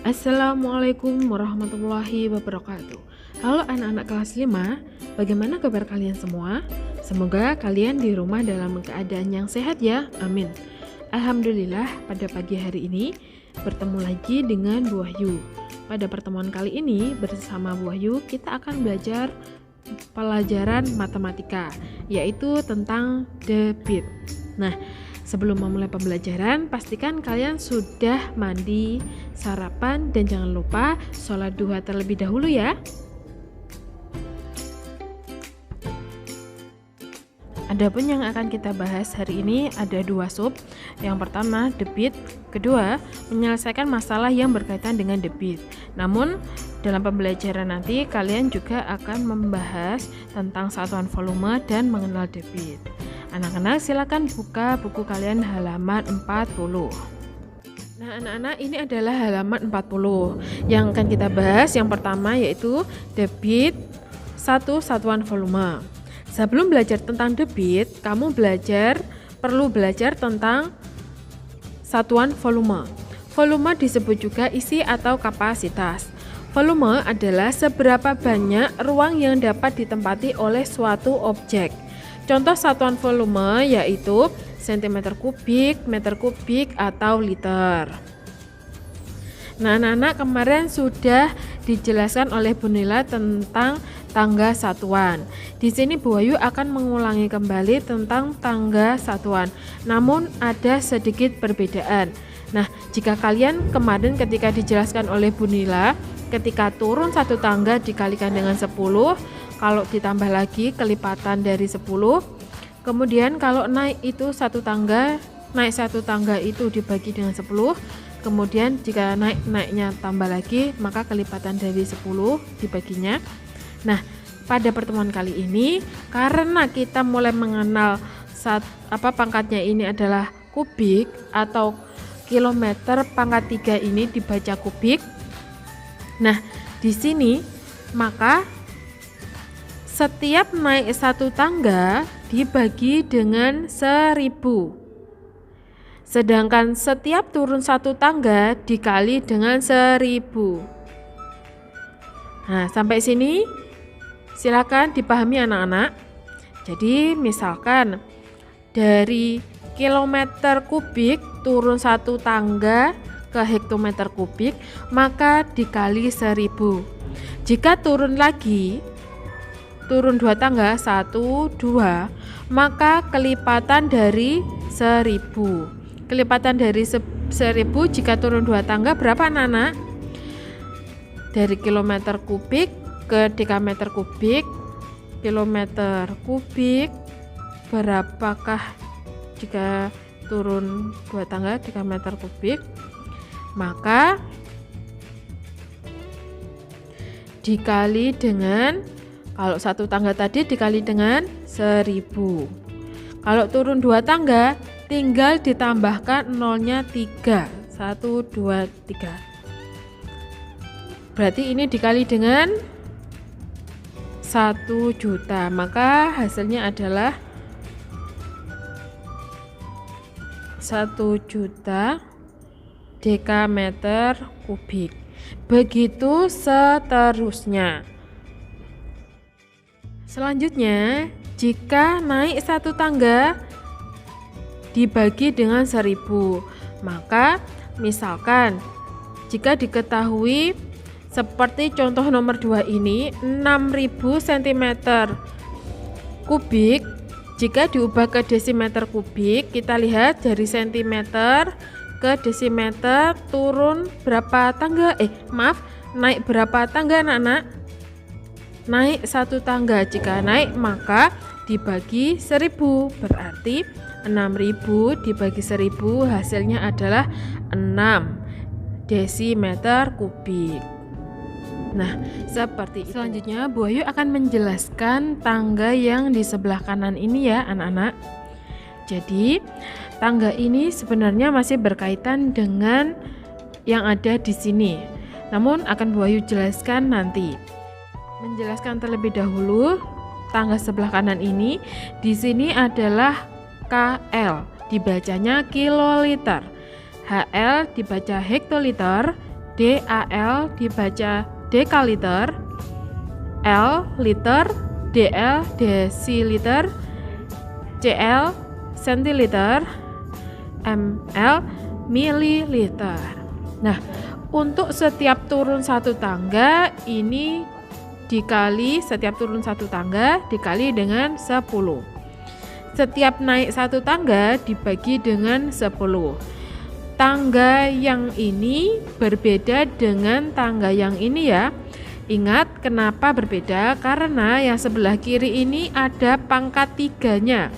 Assalamualaikum warahmatullahi wabarakatuh. Halo anak-anak kelas 5, bagaimana kabar kalian semua? Semoga kalian di rumah dalam keadaan yang sehat ya, amin. Alhamdulillah, pada pagi hari ini bertemu lagi dengan Bu Wahyu. Pada pertemuan kali ini bersama Bu Wahyu kita akan belajar pelajaran matematika, yaitu tentang debit. Nah, sebelum memulai pembelajaran, pastikan kalian sudah mandi, sarapan, dan jangan lupa sholat duha terlebih dahulu ya. Adapun yang akan kita bahas hari ini ada dua sub. Yang pertama, debit. Kedua, menyelesaikan masalah yang berkaitan dengan debit. Namun, dalam pembelajaran nanti kalian juga akan membahas tentang satuan volume dan mengenal debit. Anak-anak silakan buka buku kalian halaman 40. Nah anak-anak, ini adalah halaman 40. Yang akan kita bahas yang pertama yaitu debit, satuan volume. Sebelum belajar tentang debit, kamu perlu belajar tentang satuan volume. Volume disebut juga isi atau kapasitas. Volume adalah seberapa banyak ruang yang dapat ditempati oleh suatu objek. Contoh satuan volume yaitu cm kubik, meter kubik, atau liter. Nah, anak-anak, kemarin sudah dijelaskan oleh Bu Nila tentang tangga satuan. Di sini Bu Wahyu akan mengulangi kembali tentang tangga satuan, namun ada sedikit perbedaan. Nah, jika kalian kemarin ketika dijelaskan oleh Bu Nila, ketika turun satu tangga dikalikan dengan 10, kalau ditambah lagi kelipatan dari 10, kemudian kalau naik satu tangga itu dibagi dengan 10, kemudian jika naiknya tambah lagi, maka kelipatan dari 10 dibaginya. Nah, pada pertemuan kali ini karena kita mulai mengenal pangkatnya ini adalah kubik atau kilometer pangkat 3 ini dibaca kubik. Nah, di sini maka setiap naik satu tangga dibagi dengan 1000. Sedangkan setiap turun satu tangga dikali dengan 1000. Nah, sampai sini silakan dipahami anak-anak. Jadi misalkan dari kilometer kubik turun satu tangga ke hektometer kubik, maka dikali 1000. Jika turun dua tangga, 1, 2, maka kelipatan dari 1000. Kelipatan dari 1000 jika turun dua tangga berapa anak-anak? Dari kilometer kubik ke dekameter kubik. Kilometer kubik berapakah jika turun dua tangga dekameter kubik? Maka dikali dengan, kalau satu tangga tadi dikali dengan 1000. Kalau turun dua tangga tinggal ditambahkan nolnya 3. 1, 2, 3. Berarti ini dikali dengan 1 juta. Maka hasilnya adalah 1 juta dekameter kubik. Begitu seterusnya. Selanjutnya, jika naik satu tangga dibagi dengan 1000, maka misalkan jika diketahui seperti contoh nomor 2 ini 6000 cm kubik, jika diubah ke desimeter kubik, kita lihat dari centimeter ke desimeter turun berapa tangga? Naik berapa tangga anak-anak? Naik satu tangga. Jika naik maka dibagi 1000, berarti 6000 dibagi 1000 hasilnya adalah 6 desimeter kubik. Nah, seperti itu. Selanjutnya Bu Wahyu akan menjelaskan tangga yang di sebelah kanan ini ya anak-anak. Jadi tangga ini sebenarnya masih berkaitan dengan yang ada di sini, namun akan Bu Wahyu jelaskan nanti. Menjelaskan terlebih dahulu tangga sebelah kanan ini, di sini adalah KL, dibacanya kiloliter. HL dibaca hektoliter DAL dibaca dekaliter, L liter, DL desiliter, CL sentiliter, ml mililiter. Nah, untuk setiap turun satu tangga ini dikali setiap turun satu tangga dikali dengan 10. Setiap naik satu tangga dibagi dengan 10. Tangga yang ini berbeda dengan tangga yang ini ya. Ingat kenapa berbeda? Karena yang sebelah kiri ini ada pangkat 3-nya.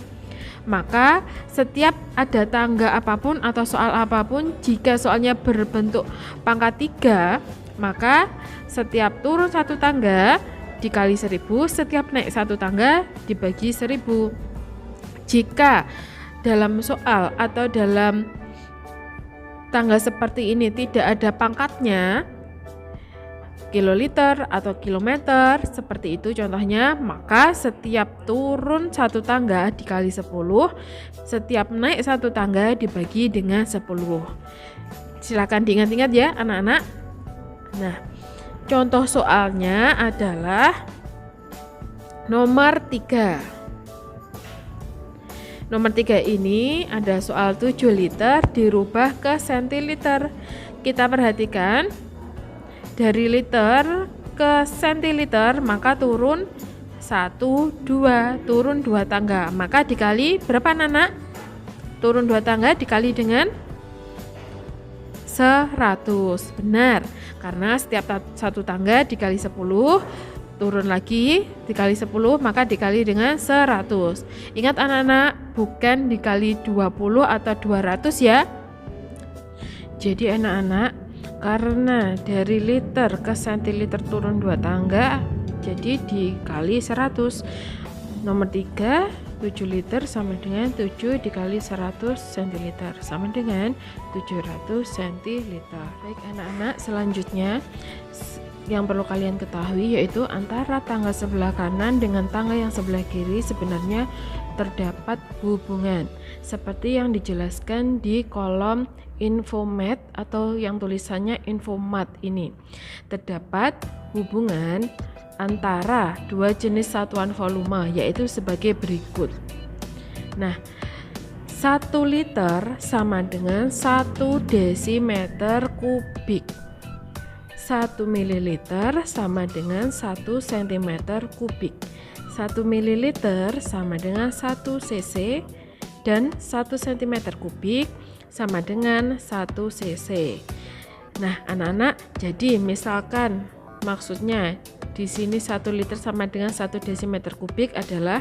Maka setiap ada tangga apapun atau soal apapun, jika soalnya berbentuk pangkat 3, maka setiap turun satu tangga dikali 10, setiap naik satu tangga dibagi 10. Jika dalam soal atau dalam tangga seperti ini tidak ada pangkatnya, kiloliter atau kilometer seperti itu contohnya, maka setiap turun satu tangga dikali 10, setiap naik satu tangga dibagi dengan 10. Silakan diingat-ingat ya anak-anak. Nah, contoh soalnya adalah nomor 3. Nomor 3 ini ada soal 7 liter dirubah ke sentiliter. Kita perhatikan dari liter ke sentiliter, maka turun 1, 2, turun 2 tangga. Maka dikali berapa anak? Turun 2 tangga dikali dengan 100. Benar, karena setiap satu tangga dikali 10, turun lagi dikali 10, maka dikali dengan 100. Ingat anak-anak, bukan dikali 20 atau 200 ya. Jadi anak-anak, karena dari liter ke sentiliter turun 2 tangga, jadi dikali 100. Nomor 3, 7 liter sama dengan 7 dikali 100 centiliter sama dengan 700 centiliter. Baik anak-anak, selanjutnya yang perlu kalian ketahui yaitu antara tangga sebelah kanan dengan tangga yang sebelah kiri sebenarnya terdapat hubungan seperti yang dijelaskan di kolom infomat atau yang tulisannya infomat ini. Terdapat hubungan antara dua jenis satuan volume yaitu sebagai berikut. Nah, 1 liter sama dengan 1 desimeter kubik. 1 mililiter sama dengan 1 cm kubik. 1 mililiter sama dengan 1 cc dan 1 cm kubik sama dengan 1 cc. Nah, anak-anak, jadi misalkan maksudnya di sini 1 liter sama dengan 1 desimeter kubik adalah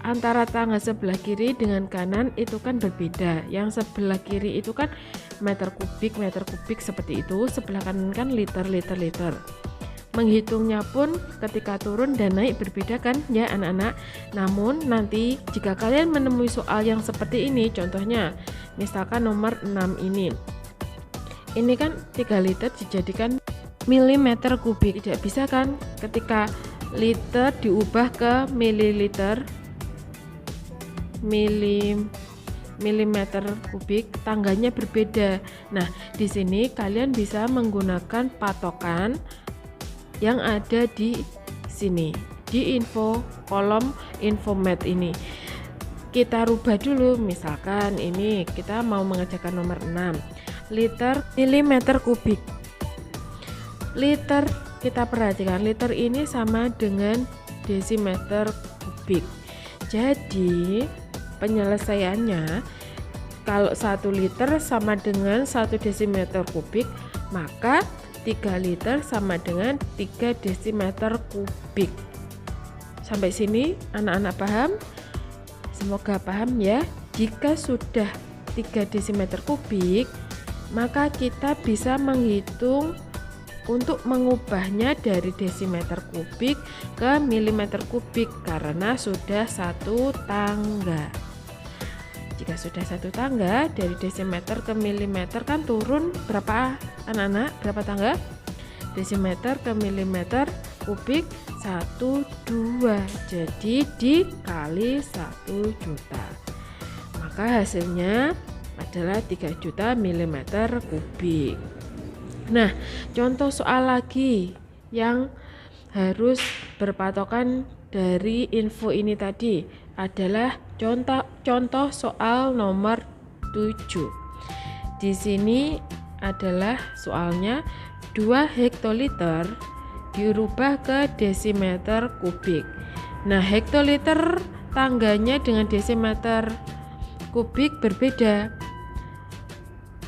antara tangga sebelah kiri dengan kanan itu kan berbeda. Yang sebelah kiri itu kan meter kubik seperti itu, sebelah kanan kan liter. Menghitungnya pun ketika turun dan naik berbeda kan ya anak-anak. Namun nanti jika kalian menemui soal yang seperti ini, contohnya misalkan nomor 6 ini kan 3 liter dijadikan milimeter kubik, tidak bisa kan ketika liter diubah ke mililiter milimeter kubik, tangganya berbeda. Nah, di sini kalian bisa menggunakan patokan yang ada di sini di kolom infomat ini. Kita rubah dulu, misalkan ini kita mau mengerjakan nomor 6 liter milimeter kubik. Liter, kita perhatikan liter ini sama dengan desimeter kubik. Jadi penyelesaiannya kalau 1 liter sama dengan 1 desimeter kubik, maka 3 liter sama dengan 3 desimeter kubik. Sampai sini anak-anak paham? Semoga paham ya. Jika sudah 3 desimeter kubik, maka kita bisa menghitung untuk mengubahnya dari desimeter kubik ke milimeter kubik karena sudah 1 tangga. Jika sudah 1 tangga dari desimeter ke milimeter kan turun berapa anak-anak? Berapa tangga? Desimeter ke milimeter kubik 1, 2. Jadi dikali 1 juta. Maka hasilnya adalah 3 juta mm kubik. Nah, contoh soal lagi yang harus berpatokan dari info ini tadi adalah contoh soal nomor 7. Di sini adalah soalnya 2 hektoliter dirubah ke desimeter kubik. Nah, hektoliter tangganya dengan desimeter kubik berbeda.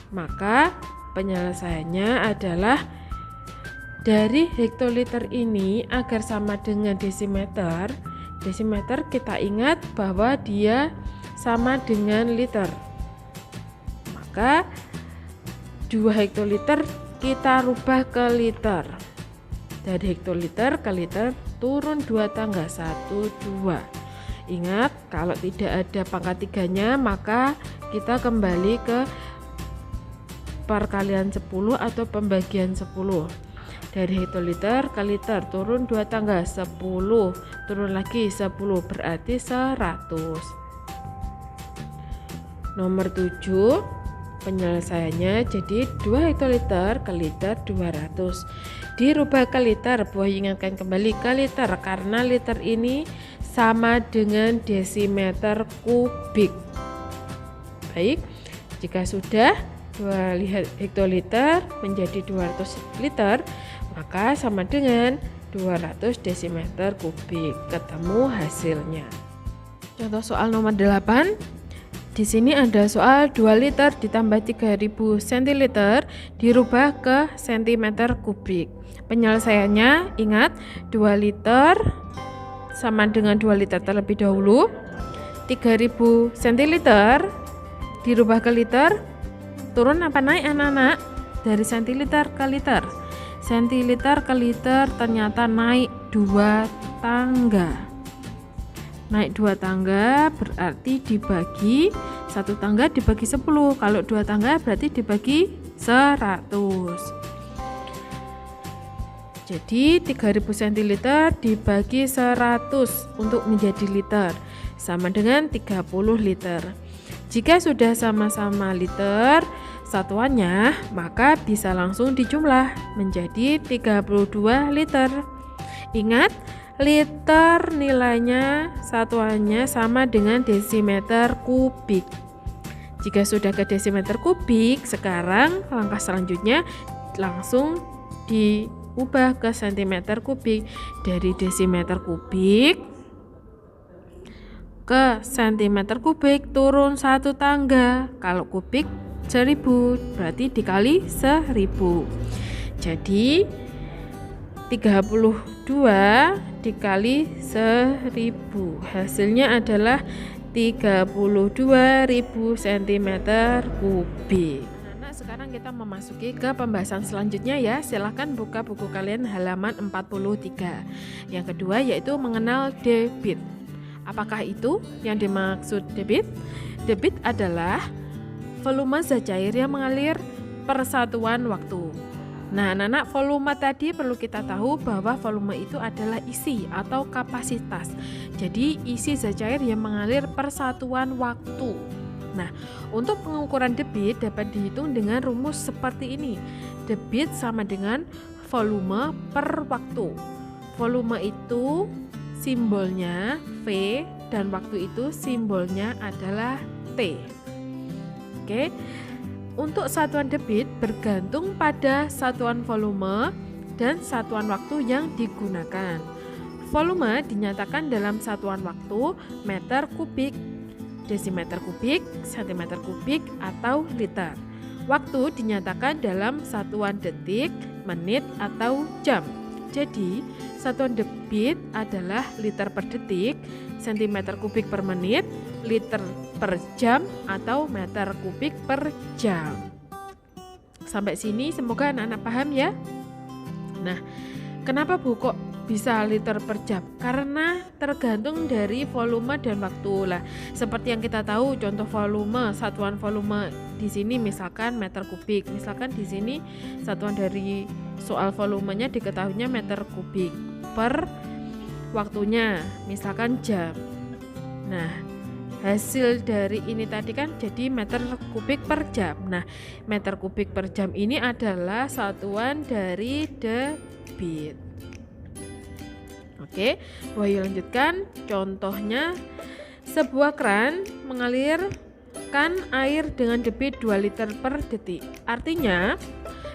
Maka penyelesaiannya adalah dari hektoliter ini agar sama dengan desimeter kita ingat bahwa dia sama dengan liter. Maka 2 hektoliter kita rubah ke liter. Dari hektoliter ke liter turun 2 tangga 1, 2. Ingat, kalau tidak ada pangkat 3-nya maka kita kembali ke perkalian 10 atau pembagian 10. Dari hektoliter ke liter turun 2 tangga 10, turun lagi 10 berarti 100. Nomor 7 penyelesaiannya jadi 2 hektoliter ke liter 200 dirubah ke liter. Buah ingatkan kembali ke liter karena liter ini sama dengan desimeter kubik. Baik, jika sudah 2 hektoliter menjadi 200 liter, maka sama dengan 200 desimeter kubik. Ketemu hasilnya. Contoh soal nomor 8. Di sini ada soal 2 liter ditambah 3000 centiliter dirubah ke centimeter kubik. Penyelesaiannya ingat 2 liter sama dengan 2 liter terlebih dahulu. 3000 centiliter dirubah ke liter. Turun apa naik anak-anak? Dari centiliter ke liter. Centiliter ke liter ternyata naik 2 tangga. Naik 2 tangga berarti dibagi 1 tangga dibagi 10. Kalau 2 tangga berarti dibagi 100. Jadi 3000 centiliter dibagi 100 untuk menjadi liter sama dengan 30 liter. Jika sudah sama-sama liter satuannya, maka bisa langsung dijumlah menjadi 32 liter. Ingat, liter nilainya satuannya sama dengan desimeter kubik. Jika sudah ke desimeter kubik, sekarang langkah selanjutnya langsung diubah ke sentimeter kubik. Dari desimeter kubik ke sentimeter kubik turun 1 tangga. Kalau kubik 1000 berarti dikali 1000. Jadi 32 dikali 1000 hasilnya adalah 32.000 cm kubik. Anak-anak, sekarang kita memasuki ke pembahasan selanjutnya ya. Silahkan buka buku kalian halaman 43. Yang kedua yaitu mengenal debit. Apakah itu yang dimaksud debit? Debit adalah volume zat cair yang mengalir per satuan waktu. Nah, anak-anak, volume tadi perlu kita tahu bahwa volume itu adalah isi atau kapasitas. Jadi, isi zat cair yang mengalir per satuan waktu. Nah, untuk pengukuran debit dapat dihitung dengan rumus seperti ini. Debit sama dengan volume per waktu. Volume itu simbolnya V dan waktu itu simbolnya adalah T. Oke. Untuk satuan debit bergantung pada satuan volume dan satuan waktu yang digunakan. Volume dinyatakan dalam satuan waktu meter kubik, desimeter kubik, sentimeter kubik, atau liter. Waktu dinyatakan dalam satuan detik, menit, atau jam. Jadi, satuan debit adalah liter per detik, sentimeter kubik per menit, liter per jam, atau meter kubik per jam. Sampai sini semoga anak-anak paham ya. Nah, kenapa Bu kok bisa liter per jam? Karena tergantung dari volume dan waktu lah. Seperti yang kita tahu contoh volume, satuan volume di sini misalkan meter kubik. Misalkan di sini satuan dari soal volumenya diketahuinya meter kubik per waktunya misalkan jam. Nah, hasil dari ini tadi kan jadi meter kubik per jam. Nah, meter kubik per jam ini adalah satuan dari debit. Oke, Wahyu lanjutkan. Contohnya, sebuah keran mengalirkan air dengan debit 2 liter per detik. Artinya,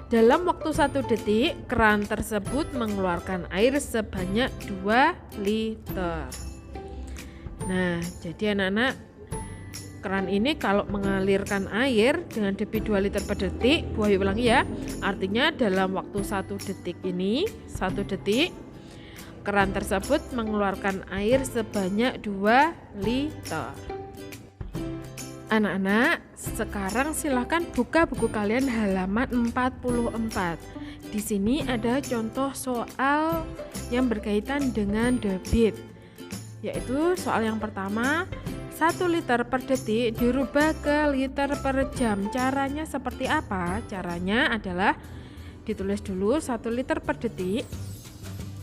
dalam waktu 1 detik, keran tersebut mengeluarkan air sebanyak 2 liter. Nah, jadi anak-anak, keran ini kalau mengalirkan air dengan debit 2 liter per detik, Wahyu ulangi ya. Artinya dalam waktu 1 detik ini, 1 detik, keran tersebut mengeluarkan air sebanyak 2 liter. Anak-anak, sekarang silahkan buka buku kalian halaman 44. Di sini ada contoh soal yang berkaitan dengan debit. Yaitu soal yang pertama, 1 liter per detik dirubah ke liter per jam. Caranya seperti apa? Caranya adalah ditulis dulu 1 liter per detik.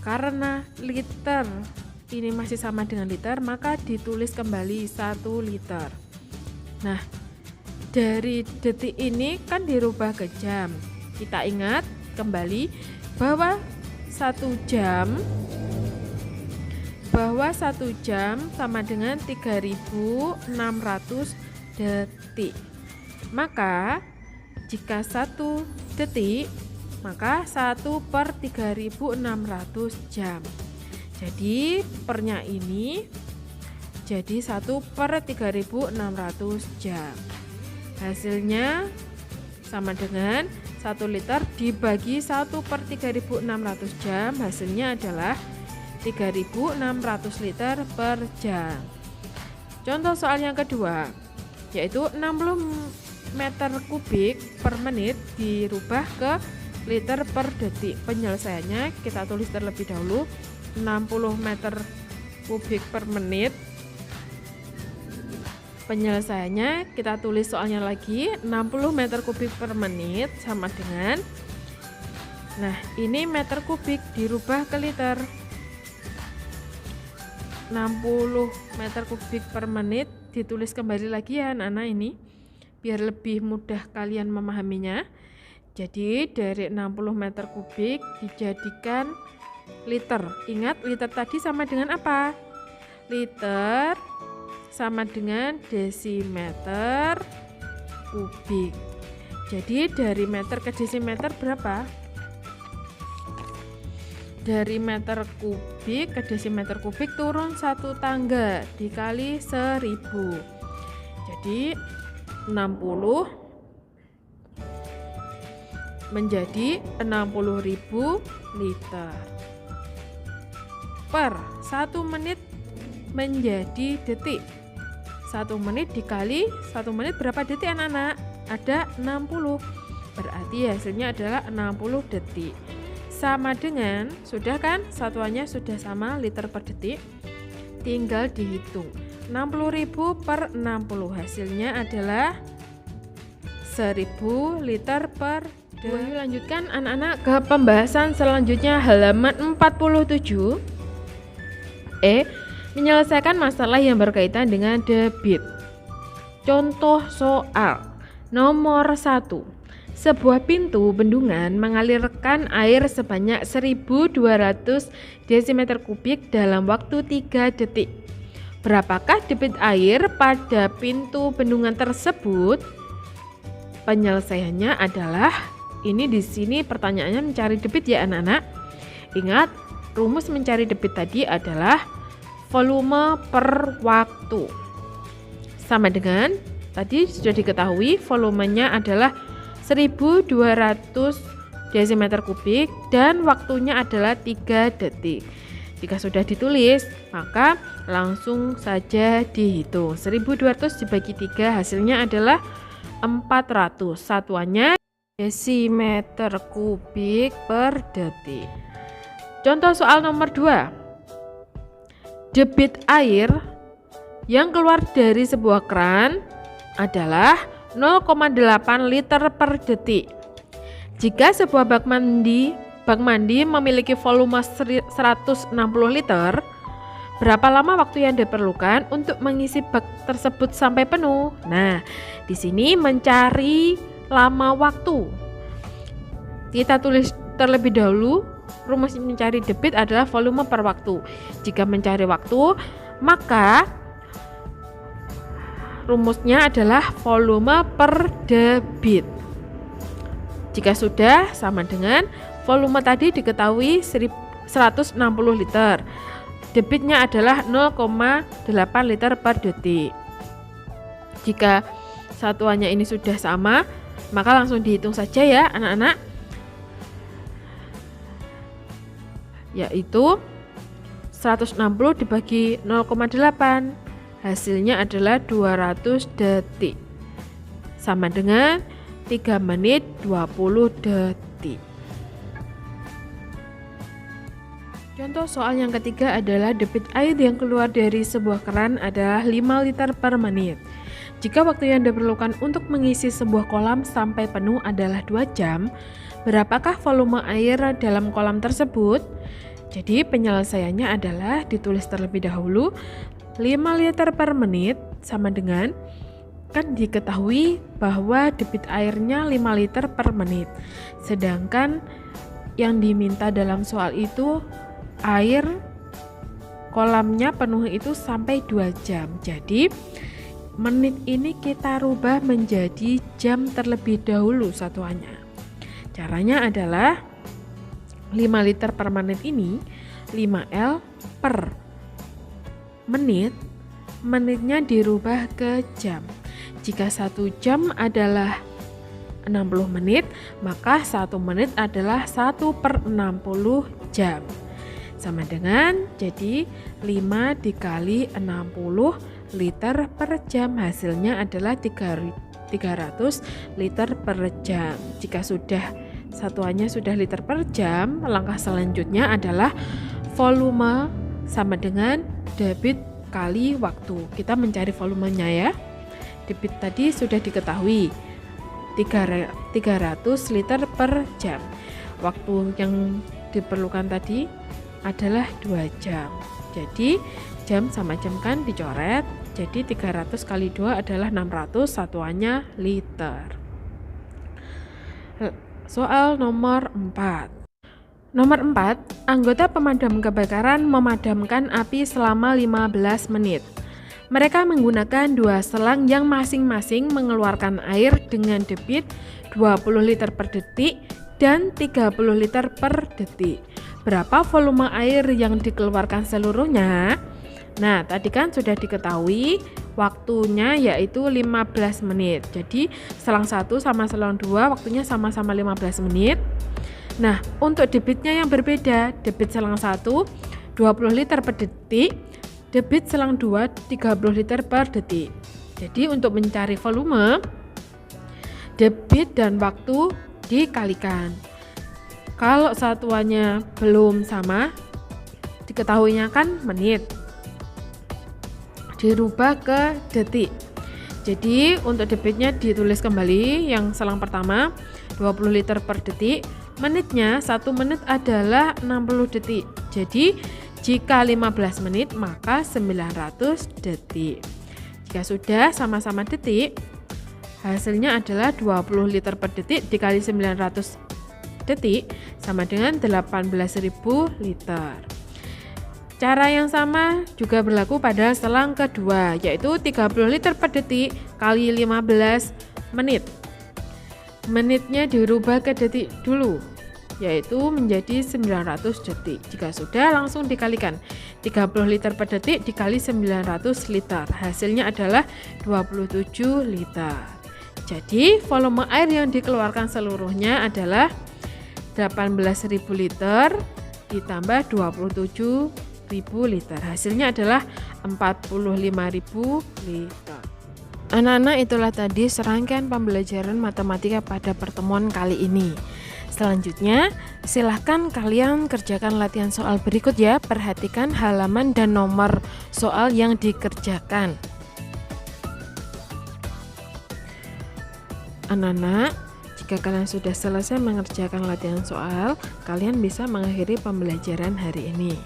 Karena liter ini masih sama dengan liter, maka ditulis kembali 1 liter. Nah, dari detik ini kan dirubah ke jam. Kita ingat kembali bahwa 1 jam sama dengan 3.600 detik. Maka jika 1 detik, maka 1 per 3.600 jam. Jadi pernya ini jadi 1 per 3.600 jam. Hasilnya sama dengan 1 liter dibagi 1 per 3.600 jam. Hasilnya adalah 3.600 liter per jam. Contoh soal yang kedua, yaitu 60 meter kubik per menit dirubah ke liter per detik. Penyelesaiannya kita tulis terlebih dahulu 60 meter kubik per menit. Penyelesaiannya kita tulis soalnya lagi 60 meter kubik per menit sama dengan, nah ini meter kubik dirubah ke liter. 60 meter kubik per menit ditulis kembali lagi ya anak-anak ini biar lebih mudah kalian memahaminya. Jadi dari 60 meter kubik dijadikan liter. Ingat liter tadi sama dengan apa? Liter sama dengan desimeter kubik. Jadi dari meter ke desimeter berapa? Dari meter kubik ke desimeter kubik turun 1 tangga dikali 1000. Jadi 60 menjadi 60.000 liter. Per 1 menit menjadi detik. 1 menit dikali 1 menit berapa detik anak-anak? Ada 60. Berarti hasilnya adalah 60 detik. Sama dengan, sudah kan satuannya sudah sama liter per detik, tinggal dihitung 60.000 per 60, hasilnya adalah 1000 liter per detik. Wahyu lanjutkan anak-anak ke pembahasan selanjutnya halaman 47. Menyelesaikan masalah yang berkaitan dengan debit. Contoh soal nomor 1. Sebuah pintu bendungan mengalirkan air sebanyak 1.200 desimeter kubik dalam waktu 3 detik. Berapakah debit air pada pintu bendungan tersebut? Penyelesaiannya adalah ini di sini pertanyaannya mencari debit ya anak-anak. Ingat, rumus mencari debit tadi adalah volume per waktu. Sama dengan tadi sudah diketahui volumenya adalah 1.200 desimeter kubik dan waktunya adalah 3 detik. Jika sudah ditulis, maka langsung saja dihitung. 1.200 dibagi 3 hasilnya adalah 400. Satuannya desimeter kubik per detik. Contoh soal nomor 2. Debit air yang keluar dari sebuah keran adalah 0,8 liter per detik. Jika sebuah bak mandi memiliki volume 160 liter, Berapa lama waktu yang diperlukan untuk mengisi bak tersebut sampai penuh? Nah, di sini mencari lama waktu. Kita tulis terlebih dahulu, rumus mencari debit adalah volume per waktu. Jika mencari waktu, maka rumusnya adalah volume per debit. Jika sudah, sama dengan volume tadi diketahui 160 liter. Debitnya adalah 0,8 liter per detik. Jika satuannya ini sudah sama, maka langsung dihitung saja ya anak-anak. Yaitu 160 dibagi 0,8. Hasilnya adalah 200 detik. Sama dengan 3 menit 20 detik. Contoh soal yang ketiga adalah debit air yang keluar dari sebuah keran adalah 5 liter per menit. Jika waktu yang diperlukan untuk mengisi sebuah kolam sampai penuh adalah 2 jam, berapakah volume air dalam kolam tersebut? Jadi penyelesaiannya adalah ditulis terlebih dahulu 5 liter per menit sama dengan, kan diketahui bahwa debit airnya 5 liter per menit. Sedangkan yang diminta dalam soal itu air kolamnya penuh itu sampai 2 jam. Jadi menit ini kita rubah menjadi jam terlebih dahulu satuannya. Caranya adalah 5 liter per menit ini 5L per menit, menitnya dirubah ke jam. Jika 1 jam adalah 60 menit, maka 1 menit adalah 1/60 jam. Sama dengan, jadi 5 dikali 60 liter per jam, hasilnya adalah 300 liter per jam. Jika sudah satuannya sudah liter per jam, langkah selanjutnya adalah volume sama dengan debit kali waktu. Kita mencari volumenya ya. Debit tadi sudah diketahui 300 liter per jam. Waktu yang diperlukan tadi adalah 2 jam. Jadi jam sama jam kan dicoret. Jadi 300 kali 2 adalah 600, satuannya liter. Soal nomor 4. Nomor 4, anggota pemadam kebakaran memadamkan api selama 15 menit. Mereka menggunakan 2 selang yang masing-masing mengeluarkan air dengan debit 20 liter per detik dan 30 liter per detik. Berapa volume air yang dikeluarkan seluruhnya? Nah, tadi kan sudah diketahui waktunya yaitu 15 menit. Jadi, selang 1 sama selang 2 waktunya sama-sama 15 menit. Nah, untuk debitnya yang berbeda. Debit selang 1 20 liter per detik, debit selang 2 30 liter per detik. Jadi, untuk mencari volume, debit dan waktu dikalikan. Kalau satuannya belum sama, diketahuinya kan menit, dirubah ke detik. Jadi untuk debitnya ditulis kembali yang selang pertama 20 liter per detik, menitnya 1 menit adalah 60 detik. Jadi jika 15 menit maka 900 detik. Jika sudah sama-sama detik, hasilnya adalah 20 liter per detik dikali 900 detik sama dengan 18.000 liter. Cara yang sama juga berlaku pada selang kedua, yaitu 30 liter per detik kali 15 menit. Menitnya dirubah ke detik dulu, yaitu menjadi 900 detik. Jika sudah, langsung dikalikan 30 liter per detik dikali 900 liter. Hasilnya adalah 27 liter. Jadi volume air yang dikeluarkan seluruhnya adalah 18.000 liter ditambah 27.000 liter. Hasilnya adalah 45.000 liter. Anak-anak, itulah tadi serangkaian pembelajaran matematika pada pertemuan kali ini. Selanjutnya, silahkan kalian kerjakan latihan soal berikut ya. Perhatikan halaman dan nomor soal yang dikerjakan. Anak-anak, jika kalian sudah selesai mengerjakan latihan soal, kalian bisa mengakhiri pembelajaran hari ini.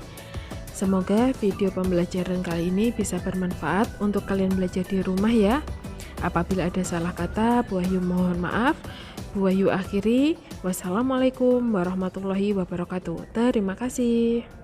Semoga video pembelajaran kali ini bisa bermanfaat untuk kalian belajar di rumah ya. Apabila ada salah kata, Bu Ayu mohon maaf. Bu Ayu akhiri. Wassalamualaikum warahmatullahi wabarakatuh. Terima kasih.